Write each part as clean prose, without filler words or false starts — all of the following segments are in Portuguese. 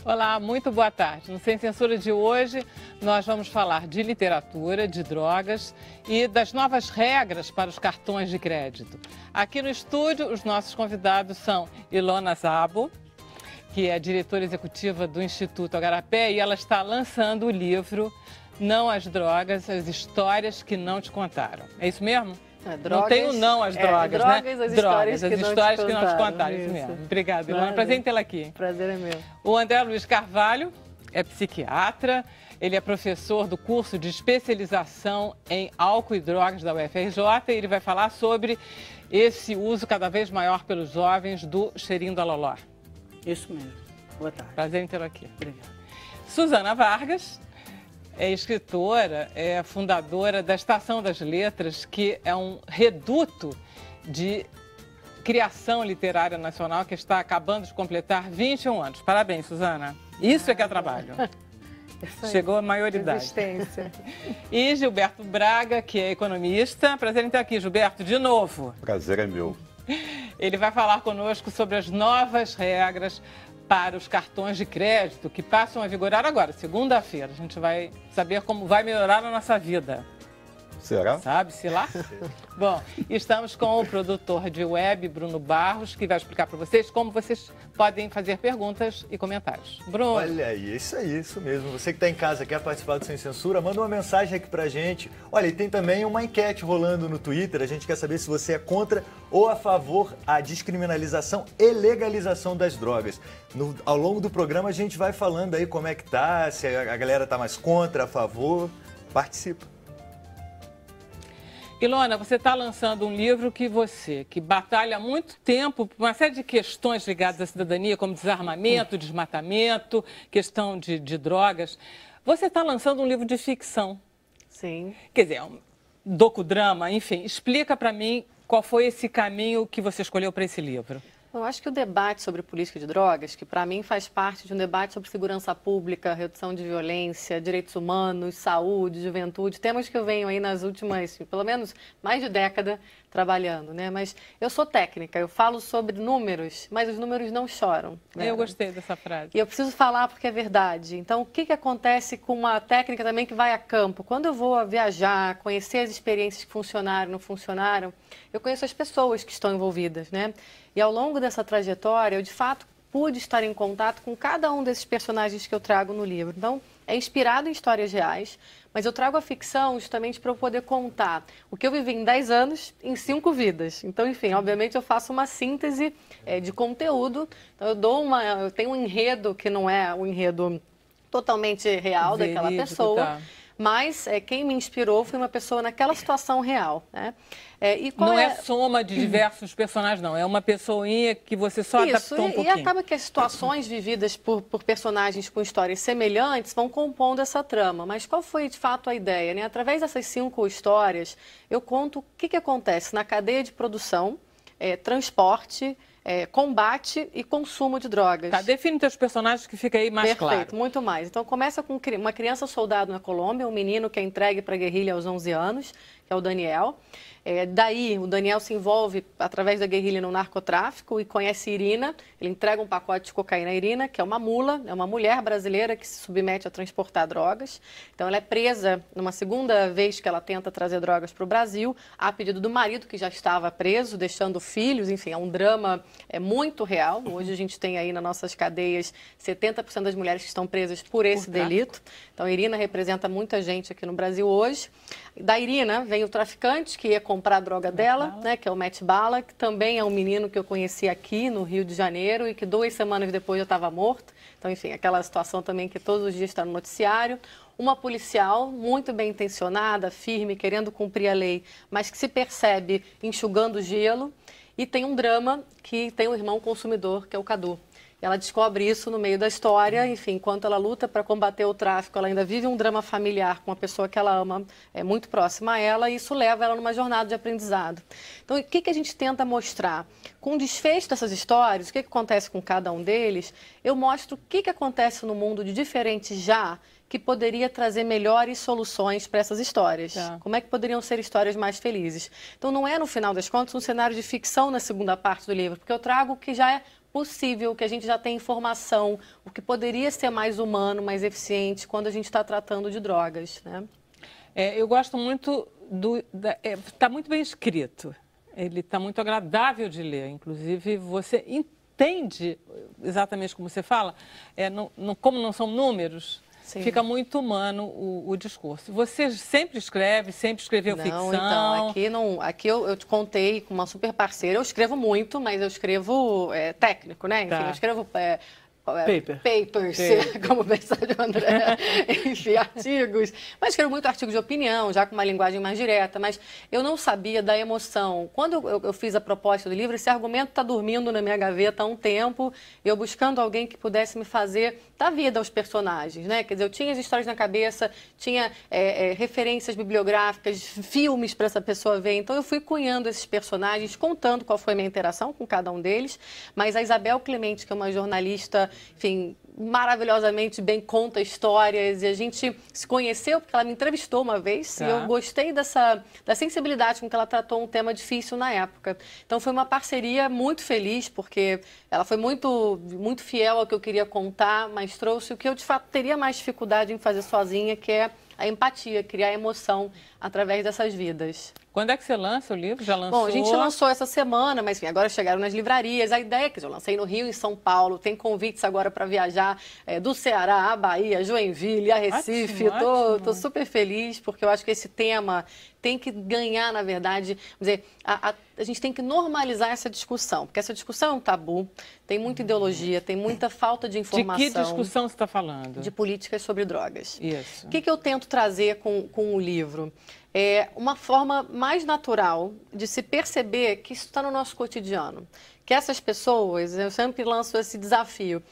Olá, muito boa tarde. No Sem Censura de hoje, nós vamos falar de literatura, de drogas e das novas regras para os cartões de crédito. Aqui no estúdio, os nossos convidados são Ilona Szabo, que é diretora executiva do Instituto Agarapé, e ela está lançando o livro Não às Drogas, as histórias que não te contaram. É isso mesmo? Drogas, não tem o não às drogas, né? As histórias que não te contaram. Isso mesmo. Obrigada, Ilona. Prazer em tê-la aqui. Prazer é meu. O André Luiz Carvalho é psiquiatra, ele é professor do curso de especialização em álcool e drogas da UFRJ e ele vai falar sobre esse uso cada vez maior pelos jovens do cheirinho da loló. Isso mesmo. Boa tarde. Prazer em tê-la aqui. Obrigado. Suzana Vargas é escritora, é fundadora da Estação das Letras, que é um reduto de criação literária nacional que está acabando de completar 21 anos. Parabéns, Suzana. Isso é que é trabalho. Chegou à maioridade. Resistência. E Gilberto Braga, que é economista. Prazer em estar aqui, Gilberto, de novo. Prazer é meu. Ele vai falar conosco sobre as novas regras para os cartões de crédito que passam a vigorar agora, segunda-feira. A gente vai saber como vai melhorar a nossa vida. Será? Sabe-se lá? Bom, estamos com o produtor de web, Bruno Barros, que vai explicar para vocês como vocês podem fazer perguntas e comentários. Bruno. Olha aí, isso mesmo. Você que está em casa, quer participar do Sem Censura, manda uma mensagem aqui pra gente. Olha, e tem também uma enquete rolando no Twitter. A gente quer saber se você é contra ou a favor a descriminalização e legalização das drogas. Ao longo do programa a gente vai falando aí como é que tá, se a galera tá mais contra, a favor. Participa. Ilona, você está lançando um livro que batalha há muito tempo por uma série de questões ligadas à cidadania, como desarmamento, desmatamento, questão de drogas. Você está lançando um livro de ficção. Sim. Quer dizer, um docudrama, enfim. Explica para mim qual foi esse caminho que você escolheu para esse livro. Eu acho que o debate sobre política de drogas, que para mim faz parte de um debate sobre segurança pública, redução de violência, direitos humanos, saúde, juventude, temas que eu venho aí nas últimas, pelo menos, mais de década trabalhando, né? Mas eu sou técnica, eu falo sobre números, mas os números não choram. Né? Eu gostei dessa frase. E eu preciso falar porque é verdade. Então, o que acontece com uma técnica também que vai a campo? Quando eu vou viajar, conhecer as experiências que funcionaram, não funcionaram, eu conheço as pessoas que estão envolvidas, né? E ao longo dessa trajetória, eu de fato pude estar em contato com cada um desses personagens que eu trago no livro. Então, é inspirado em histórias reais, mas eu trago a ficção justamente para eu poder contar o que eu vivi em 10 anos em 5 vidas. Então, enfim, obviamente eu faço uma síntese de conteúdo. Então, eu tenho um enredo que não é o enredo totalmente real daquela pessoa. Tá. Mas quem me inspirou foi uma pessoa naquela situação real, né? Não é soma de diversos personagens, não. É uma pessoinha que você só adaptou um pouquinho. E acaba que as situações vividas por personagens com histórias semelhantes vão compondo essa trama. Mas qual foi, de fato, a ideia, né? Através dessas 5 histórias, eu conto o que acontece na cadeia de produção, transporte, combate e consumo de drogas. Tá, define teus personagens que fica aí mais claro. Perfeito, muito mais. Então começa com uma criança soldado na Colômbia, um menino que é entregue para a guerrilha aos 11 anos, que é o Daniel. Daí, o Daniel se envolve, através da guerrilha, no narcotráfico e conhece Irina. Ele entrega um pacote de cocaína a Irina, que é uma mula, é uma mulher brasileira que se submete a transportar drogas. Então, ela é presa numa segunda vez que ela tenta trazer drogas para o Brasil, a pedido do marido, que já estava preso, deixando filhos. Enfim, é um drama muito real. Hoje, a gente tem aí nas nossas cadeias 70% das mulheres que estão presas por esse delito. Então, a Irina representa muita gente aqui no Brasil hoje. Da Irina vem o traficante, que ia comprar a droga dela, né, que é o Matt Bala, que também é um menino que eu conheci aqui no Rio de Janeiro e que 2 semanas depois já estava morto. Então, enfim, aquela situação também que todos os dias está no noticiário. Uma policial muito bem intencionada, firme, querendo cumprir a lei, mas que se percebe enxugando gelo. E tem um drama que tem um irmão consumidor, que é o Cadu. Ela descobre isso no meio da história, enfim, enquanto ela luta para combater o tráfico, ela ainda vive um drama familiar com uma pessoa que ela ama, muito próxima a ela, e isso leva ela numa jornada de aprendizado. Então, o que a gente tenta mostrar? Com o desfecho dessas histórias, o que acontece com cada um deles, eu mostro o que acontece no mundo de diferente já, que poderia trazer melhores soluções para essas histórias. Tá. Como é que poderiam ser histórias mais felizes? Então, não é, no final das contas, um cenário de ficção na segunda parte do livro, porque eu trago o que já é possível, que a gente já tem informação, o que poderia ser mais humano, mais eficiente quando a gente está tratando de drogas, né? Eu gosto muito está muito bem escrito. Ele está muito agradável de ler. Inclusive, você entende exatamente como você fala, como não são números. Sim. Fica muito humano o discurso. Você sempre escreveu ficção? Então, aqui eu te contei com uma super parceira. Eu escrevo muito, mas eu escrevo técnico, né? Enfim, eu escrevo papers, como pensar de André, enfim, artigos. Mas escrevo muito artigo de opinião, já com uma linguagem mais direta, mas eu não sabia da emoção. Quando eu fiz a proposta do livro, esse argumento está dormindo na minha gaveta há um tempo, eu buscando alguém que pudesse me fazer dar vida aos personagens, né? Quer dizer, eu tinha as histórias na cabeça, tinha referências bibliográficas, filmes para essa pessoa ver, então eu fui cunhando esses personagens, contando qual foi a minha interação com cada um deles, mas a Isabel Clemente, que é uma jornalista, enfim, maravilhosamente bem conta histórias, e a gente se conheceu porque ela me entrevistou uma vez, e eu gostei da sensibilidade com que ela tratou um tema difícil na época. Então foi uma parceria muito feliz, porque ela foi muito, muito fiel ao que eu queria contar, mas trouxe o que eu de fato teria mais dificuldade em fazer sozinha, que é a empatia, criar emoção através dessas vidas. Quando é que você lança o livro? Já lançou? Bom, a gente lançou essa semana, mas enfim, agora chegaram nas livrarias. A ideia é que eu lancei no Rio e em São Paulo. Tem convites agora para viajar do Ceará à Bahia, Joinville, a Recife. Estou super feliz, porque eu acho que esse tema tem que ganhar, na verdade, vamos dizer, a gente tem que normalizar essa discussão, porque essa discussão é um tabu, tem muita ideologia, tem muita falta de informação. De que discussão você está falando? De políticas sobre drogas. Isso. O que eu tento trazer com o livro? É uma forma mais natural de se perceber que isso está no nosso cotidiano. Que essas pessoas, eu sempre lanço esse desafio,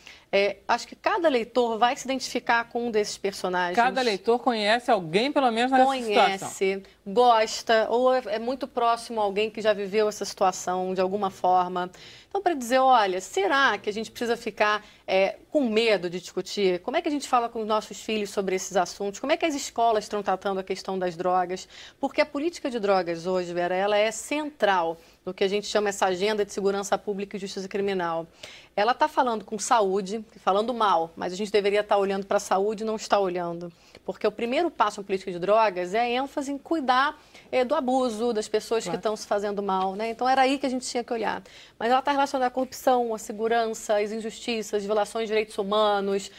acho que cada leitor vai se identificar com um desses personagens. Cada leitor conhece alguém, pelo menos, nessa situação. Conhece, gosta, ou é muito próximo a alguém que já viveu essa situação de alguma forma. Então, para dizer, olha, será que a gente precisa ficar com medo de discutir? Como é que a gente fala com os nossos filhos sobre esses assuntos? Como é que as escolas estão tratando a questão das drogas? Porque a política de drogas hoje, Vera, ela é central no que a gente chama essa agenda de segurança pública e justiça criminal. Ela está falando com saúde, falando mal, mas a gente deveria estar olhando para a saúde e não está olhando. Porque o primeiro passo na política de drogas é a ênfase em cuidar do abuso, das pessoas que estão se fazendo mal, né? Então era aí que a gente tinha que olhar. Mas ela está relacionada à corrupção, à segurança, às injustiças, violações de direitos humanos,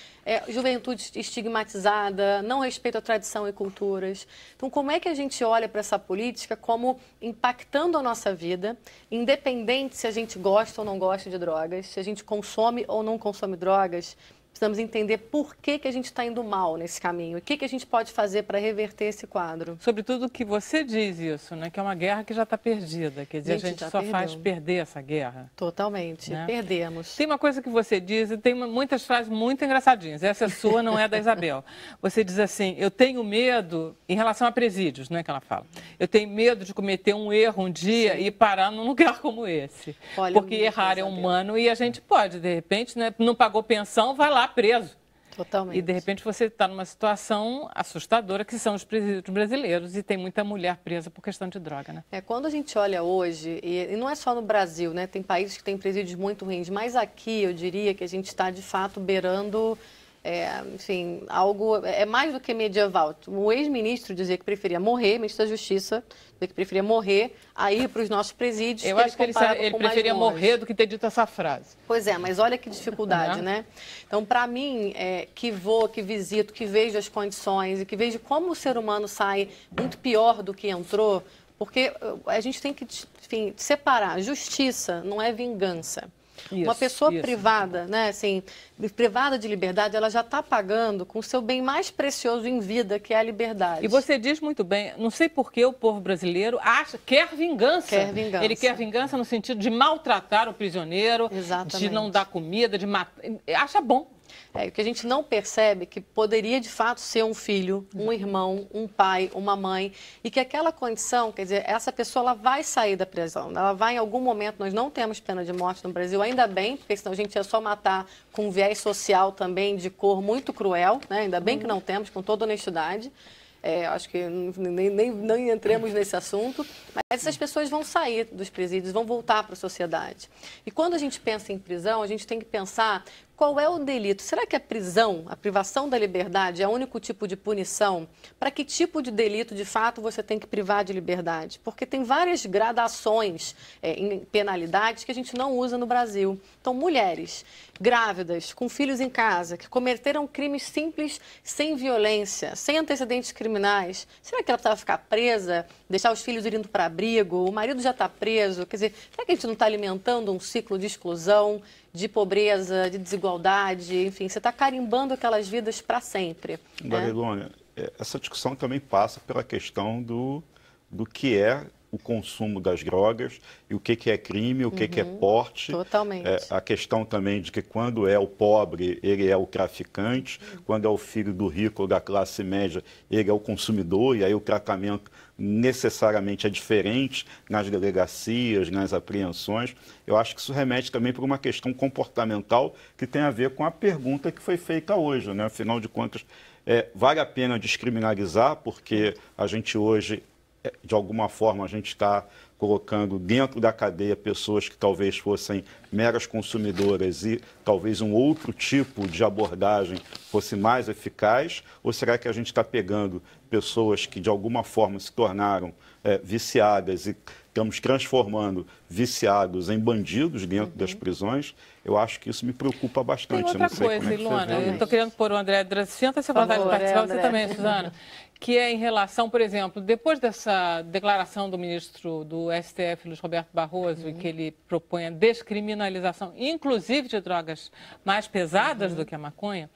juventude estigmatizada, não respeito à tradição e culturas. Então, como é que a gente olha para essa política como impactando a nossa vida, independente se a gente gosta ou não gosta de drogas, se a gente consome ou não consome drogas? Precisamos entender por que a gente está indo mal nesse caminho. O que a gente pode fazer para reverter esse quadro? Sobretudo que você diz isso, né? Que é uma guerra que já está perdida. Quer dizer, a gente só faz perder essa guerra. Totalmente, né? Perdemos. Tem uma coisa que você diz, e tem muitas frases muito engraçadinhas. Essa é sua, não é da Isabel. Você diz assim, eu tenho medo, em relação a presídios, né, que ela fala. Eu tenho medo de cometer um erro um dia e parar num lugar como esse. Olha, porque errar é humano e a gente pode, de repente, né, não pagou pensão, vai lá preso. Totalmente. E, de repente, você está numa situação assustadora, que são os presídios brasileiros, e tem muita mulher presa por questão de droga, né? Quando a gente olha hoje, e não é só no Brasil, né? Tem países que têm presídios muito ruins, mas aqui eu diria que a gente está, de fato, beirando... enfim, algo mais do que medieval. O ex-ministro dizia que preferia morrer, ministro da Justiça, dizia que preferia morrer a ir para os nossos presídios. Eu acho que ele preferia morrer do que ter dito essa frase. Pois é, mas olha que dificuldade, né? Então, para mim, que vou, que visito, que vejo as condições e que vejo como o ser humano sai muito pior do que entrou, porque a gente tem que, enfim, separar. Justiça não é vingança. Uma pessoa privada, né, assim, privada de liberdade, ela já está pagando com o seu bem mais precioso em vida, que é a liberdade. E você diz muito bem, não sei por que o povo brasileiro quer vingança. Quer vingança. Ele quer vingança no sentido de maltratar o prisioneiro, de não dar comida, de matar. Acha bom. O que a gente não percebe que poderia, de fato, ser um filho, um irmão, um pai, uma mãe, e que aquela condição, quer dizer, essa pessoa ela vai sair da prisão, ela vai em algum momento, nós não temos pena de morte no Brasil, ainda bem, porque senão a gente ia só matar com um viés social também de cor muito cruel, né? Ainda bem que não temos, com toda honestidade. Acho que nem entremos nesse assunto, mas Mas essas pessoas vão sair dos presídios, vão voltar para a sociedade. E quando a gente pensa em prisão, a gente tem que pensar qual é o delito. Será que a prisão, a privação da liberdade, é o único tipo de punição? Para que tipo de delito, de fato, você tem que privar de liberdade? Porque tem várias gradações em penalidades que a gente não usa no Brasil. Então, mulheres grávidas, com filhos em casa, que cometeram crimes simples, sem violência, sem antecedentes criminais, será que ela precisava ficar presa, deixar os filhos indo para abrigo, o marido já está preso? Quer dizer, será que a gente não está alimentando um ciclo de exclusão, de pobreza, de desigualdade? Enfim, você está carimbando aquelas vidas para sempre. Garilônia, essa discussão também passa pela questão do que é o consumo das drogas e o que é crime, o que é porte. Totalmente. A questão também de que quando é o pobre, ele é o traficante, quando é o filho do rico ou da classe média, ele é o consumidor, e aí o tratamento necessariamente é diferente nas delegacias, nas apreensões. Eu acho que isso remete também para uma questão comportamental que tem a ver com a pergunta que foi feita hoje, né? Afinal de contas, vale a pena descriminalizar, porque a gente hoje, de alguma forma, a gente está colocando dentro da cadeia pessoas que talvez fossem meras consumidoras e talvez um outro tipo de abordagem fosse mais eficaz? Ou será que a gente está pegando pessoas que de alguma forma se tornaram viciadas e estamos transformando viciados em bandidos dentro das prisões? Eu acho que isso me preocupa bastante. Tem outra coisa, Ilona, eu estou querendo pôr o André sinta essa vontade de participar, você também, Suzana, que é em relação, por exemplo, depois dessa declaração do ministro do STF, Luiz Roberto Barroso, em que ele propõe a descriminalização, inclusive de drogas mais pesadas do que a maconha,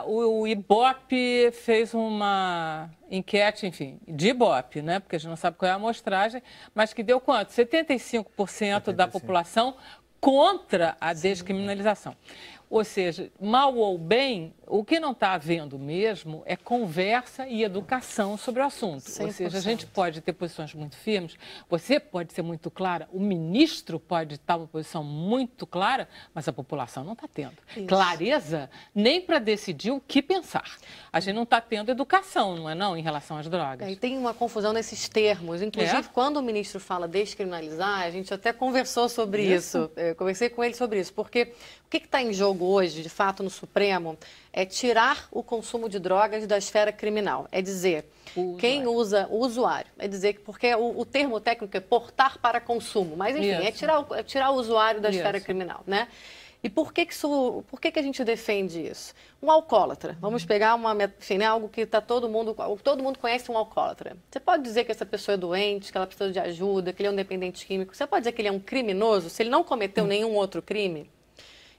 o Ibope fez uma enquete, enfim, de Ibope, né? Porque a gente não sabe qual é a amostragem, mas que deu quanto? 75% da população contra a descriminalização. Ou seja, mal ou bem, o que não está havendo mesmo é conversa e educação sobre o assunto. 100%. Ou seja, a gente pode ter posições muito firmes, você pode ser muito clara, o ministro pode estar uma posição muito clara, mas a população não está tendo clareza nem para decidir o que pensar. A gente não está tendo educação, não é não, em relação às drogas. E tem uma confusão nesses termos. Inclusive, quando o ministro fala descriminalizar, a gente até conversou sobre isso. Eu conversei com ele sobre isso, porque o que está em jogo hoje, de fato, no Supremo, é tirar o consumo de drogas da esfera criminal. É dizer, quem usa o usuário. É dizer que, porque o termo técnico é portar para consumo, mas enfim, é tirar o usuário da esfera criminal, né? E por que a gente defende isso? Um alcoólatra, vamos pegar algo que todo mundo conhece, um alcoólatra. Você pode dizer que essa pessoa é doente, que ela precisa de ajuda, que ele é um dependente químico. Você pode dizer que ele é um criminoso se ele não cometeu nenhum outro crime?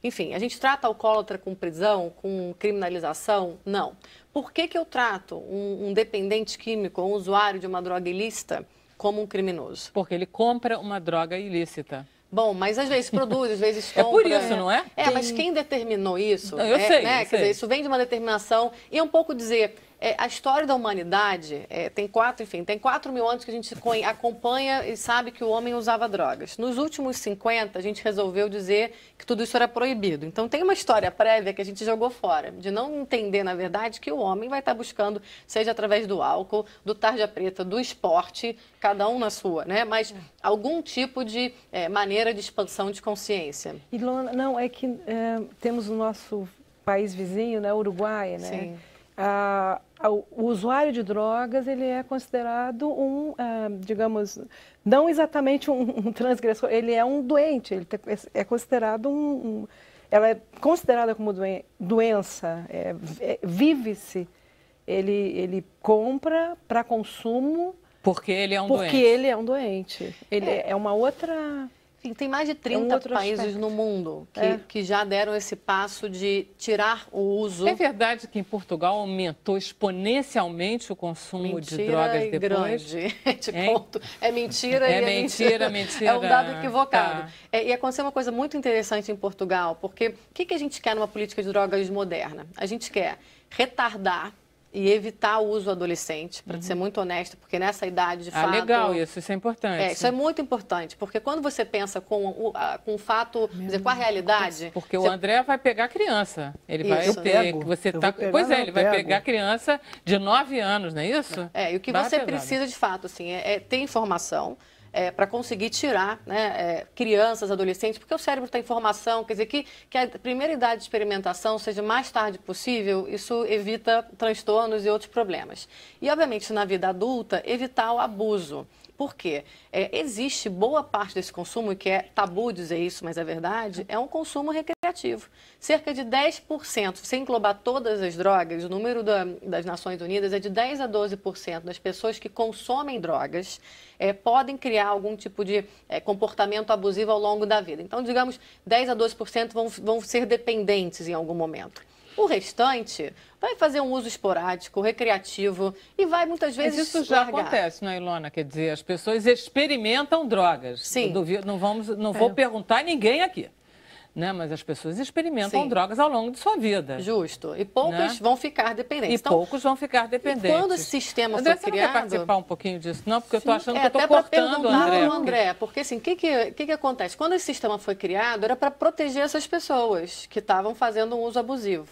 Enfim, a gente trata alcoólatra com prisão, com criminalização? Não. Por que eu trato um dependente químico, um usuário de uma droga ilícita, como um criminoso? Porque ele compra uma droga ilícita. Bom, mas às vezes produz, às vezes compra. É por isso, não é? Mas quem determinou isso? Não, eu sei, né? Quer dizer, isso vem de uma determinação e é um pouco dizer... a história da humanidade tem 4 mil anos que a gente acompanha e sabe que o homem usava drogas. Nos últimos 50, a gente resolveu dizer que tudo isso era proibido. Então, tem uma história prévia que a gente jogou fora, de não entender, na verdade, que o homem vai estar buscando, seja através do álcool, do tarja preta, do esporte, cada um na sua, né? Mas algum tipo de maneira de expansão de consciência. Ilona, não, é que temos o nosso país vizinho, né, Uruguai, né? Sim. O usuário de drogas, ele é considerado digamos, não exatamente um transgressor, ele é um doente, ele é considerado ela é considerada como doença, vive-se, ele compra para consumo. Porque ele é um doente. Porque ele é um doente. Ele é uma outra... Enfim, tem mais de 30 países no mundo que já deram esse passo de tirar o uso. É verdade que em Portugal aumentou exponencialmente o consumo de drogas depois? Grande. Te conto. É mentira. Mentira. É um dado equivocado. Tá. E aconteceu uma coisa muito interessante em Portugal, porque o que a gente quer numa política de drogas moderna? A gente quer retardar e evitar o uso adolescente, para ser muito honesta, porque nessa idade, de fato... legal isso é importante. Isso é muito importante, porque quando você pensa com o fato, quer dizer, com a realidade... Porque o André vai pegar a criança. Ele vai Eu pego. Você Eu tá, vou pegar, pois é, não, ele vai pego. pegar a criança de 9 anos, não é isso? E o que Barra você pesada. precisa, de fato, assim, é ter informação, para conseguir tirar, né, crianças, adolescentes, porque o cérebro tem informação, quer dizer, que a primeira idade de experimentação seja mais tarde possível, isso evita transtornos e outros problemas. E, obviamente, na vida adulta, evitar o abuso. Por quê? Existe boa parte desse consumo, que é tabu dizer isso, mas é verdade, é um consumo recreativo. Cerca de 10%, se englobar todas as drogas, o número das Nações Unidas é de 10 a 12% das pessoas que consomem drogas podem criar algum tipo de comportamento abusivo ao longo da vida. Então, digamos, 10 a 12% vão ser dependentes em algum momento. O restante vai fazer um uso esporádico, recreativo e vai muitas vezes Mas isso já largar. acontece, não é, Ilona? Quer dizer, as pessoas experimentam drogas. Sim. Eu duvido, não vou perguntar a ninguém aqui. Né? Mas as pessoas experimentam Sim. drogas ao longo de sua vida. Justo. E poucos Né? vão ficar dependentes. E poucos vão ficar dependentes. Quando esse sistema André, foi você criado... não quer participar um pouquinho disso? Não, porque eu estou achando que eu até estou para cortando, perguntar André. ao André, porque assim, o que acontece? Quando esse sistema foi criado, era para proteger essas pessoas que estavam fazendo um uso abusivo.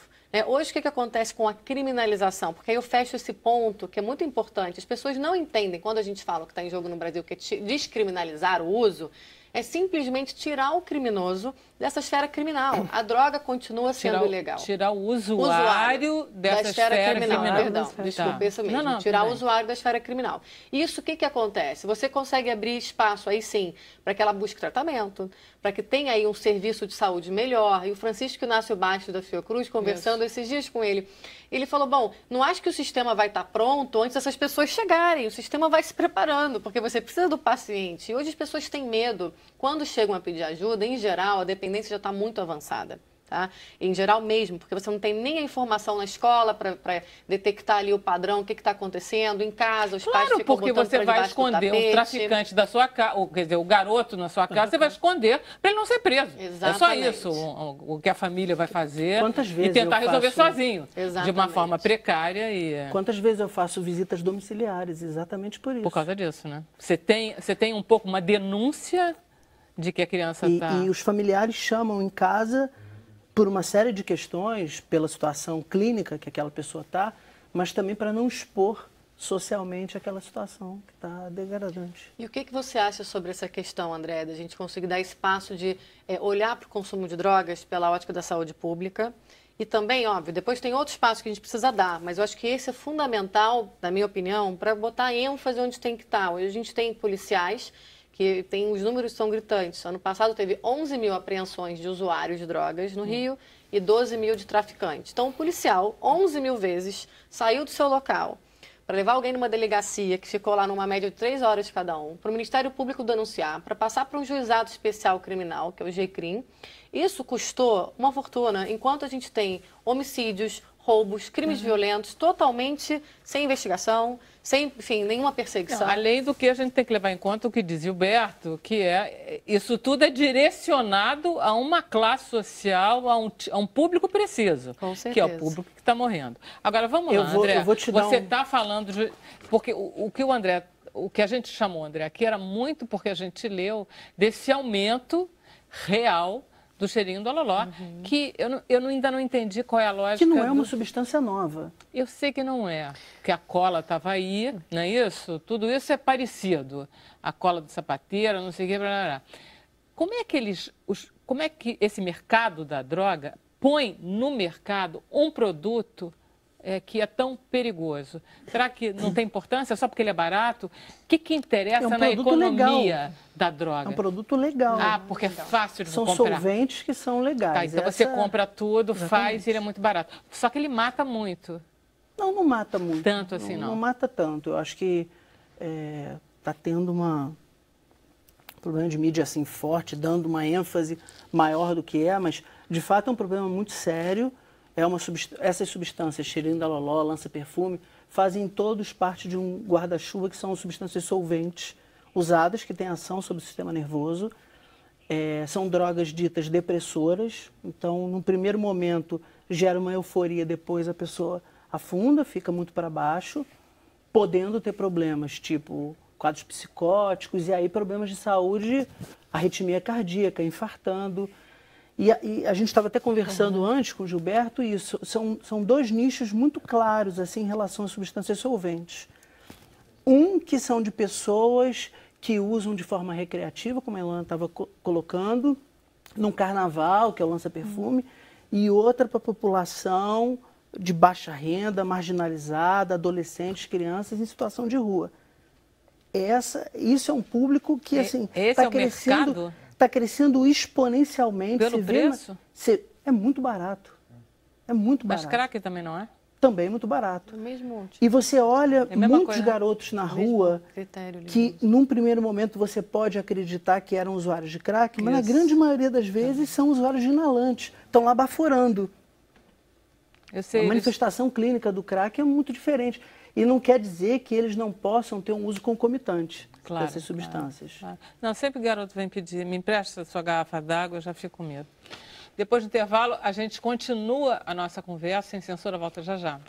Hoje, o que acontece com a criminalização? Porque aí eu fecho esse ponto, que é muito importante. As pessoas não entendem, quando a gente fala que está em jogo no Brasil, que é descriminalizar o uso, é simplesmente tirar o criminoso dessa esfera criminal. A droga continua sendo ilegal. Tirar o usuário dessa da esfera criminal. Perdão, Tá. desculpa, isso mesmo. Não, tirar tudo o bem. usuário da esfera criminal. Isso, o que acontece? Você consegue abrir espaço, aí sim, para que ela busque tratamento, para que tenha aí um serviço de saúde melhor. E o Francisco Inácio Bastos da Fiocruz, conversando esses dias com ele, ele falou, bom, não acho que o sistema vai estar pronto antes dessas pessoas chegarem. O sistema vai se preparando, porque você precisa do paciente. E hoje as pessoas têm medo. Quando chegam a pedir ajuda, em geral, a dependência já está muito avançada. Tá? Em geral mesmo, porque você não tem nem a informação na escola para detectar ali o padrão, o que está acontecendo. Em casa, os pais ficam porque botando você pra vai debaixo do esconder tapete. o traficante da sua casa, quer dizer, o garoto na sua casa, você vai esconder para ele não ser preso. Exatamente. É só isso o que a família vai fazer. Quantas vezes e tentar eu resolver faço- sozinho. De uma Exatamente. forma precária e... Quantas vezes eu faço visitas domiciliares, exatamente por isso. Por causa disso, né? Você tem um pouco uma denúncia de que a criança está... E os familiares chamam em casa por uma série de questões, pela situação clínica que aquela pessoa está, mas também para não expor socialmente aquela situação que está degradante. E o que você acha sobre essa questão, André, da gente conseguir dar espaço de olhar para o consumo de drogas pela ótica da saúde pública? E também, óbvio, depois tem outros passos que a gente precisa dar, mas eu acho que esse é fundamental, na minha opinião, para botar ênfase onde tem que estar. Hoje a gente tem policiais que os números são gritantes. Ano passado teve 11 mil apreensões de usuários de drogas no Rio e 12 mil de traficantes. Então, o policial, 11 mil vezes, saiu do seu local para levar alguém numa delegacia que ficou lá numa média de 3 horas cada um, para o Ministério Público denunciar, para passar para um juizado especial criminal, que é o GCRIM. Isso custou uma fortuna, enquanto a gente tem homicídios, roubos, crimes violentos, totalmente sem investigação, sem, enfim, nenhuma perseguição. Não, além do que a gente tem que levar em conta o que dizia o Berto, que isso tudo é direcionado a uma classe social, a um público preciso, Com certeza. que é o público que está morrendo. Agora, vamos lá, André. Eu vou te dar você está falando de... Porque o que a gente chamou, André, aqui era muito porque a gente leu desse aumento real do cheirinho do loló, que eu ainda não entendi qual é a lógica. Que não é uma substância nova. Eu sei que não é, que a cola estava aí, não é isso? Tudo isso é parecido. A cola do sapateiro, não sei o que, blá, blá, blá. Como é que esse mercado da droga põe no mercado um produto que é tão perigoso? Será que não tem importância só porque ele é barato? O que interessa na economia da droga? É um produto legal. Ah, porque é fácil de São comprar. solventes que são Tá, legais. então você compra tudo, faz e ele é muito barato. Só que ele mata muito. Não mata muito. Tanto assim, não? Não mata tanto. Eu acho que está tendo um problema de mídia assim forte, dando uma ênfase maior do que mas de fato é um problema muito sério. Essas substâncias, cheirinho da loló, lança-perfume, fazem todos parte de um guarda-chuva que são substâncias solventes usadas, que têm ação sobre o sistema nervoso. São drogas ditas depressoras, então, num primeiro momento, gera uma euforia, depois a pessoa afunda, fica muito para baixo, podendo ter problemas tipo quadros psicóticos e aí problemas de saúde, arritmia cardíaca, infartando. E a gente estava até conversando antes com o Gilberto isso. São dois nichos muito claros assim, em relação a substâncias solventes. Um que são de pessoas que usam de forma recreativa, como a Elana estava colocando, num carnaval, que é o lança-perfume, e outra para a população de baixa renda, marginalizada, adolescentes, crianças em situação de rua. Isso é um público que assim está crescendo, está crescendo exponencialmente. Pelo preço? É muito barato. É muito barato. Mas crack também não é? Também é muito barato. Do mesmo E você olha muitos garotos na rua que, num primeiro momento, você pode acreditar que eram usuários de crack, mas na grande maioria das vezes são usuários de inalante. Estão lá baforando. A manifestação clínica do crack é muito diferente. E não quer dizer que eles não possam ter um uso concomitante dessas substâncias. Claro. Não, sempre o garoto vem pedir, me empresta a sua garrafa d'água, eu já fico com medo. Depois do intervalo, a gente continua a nossa conversa. Sem Censura volta já já.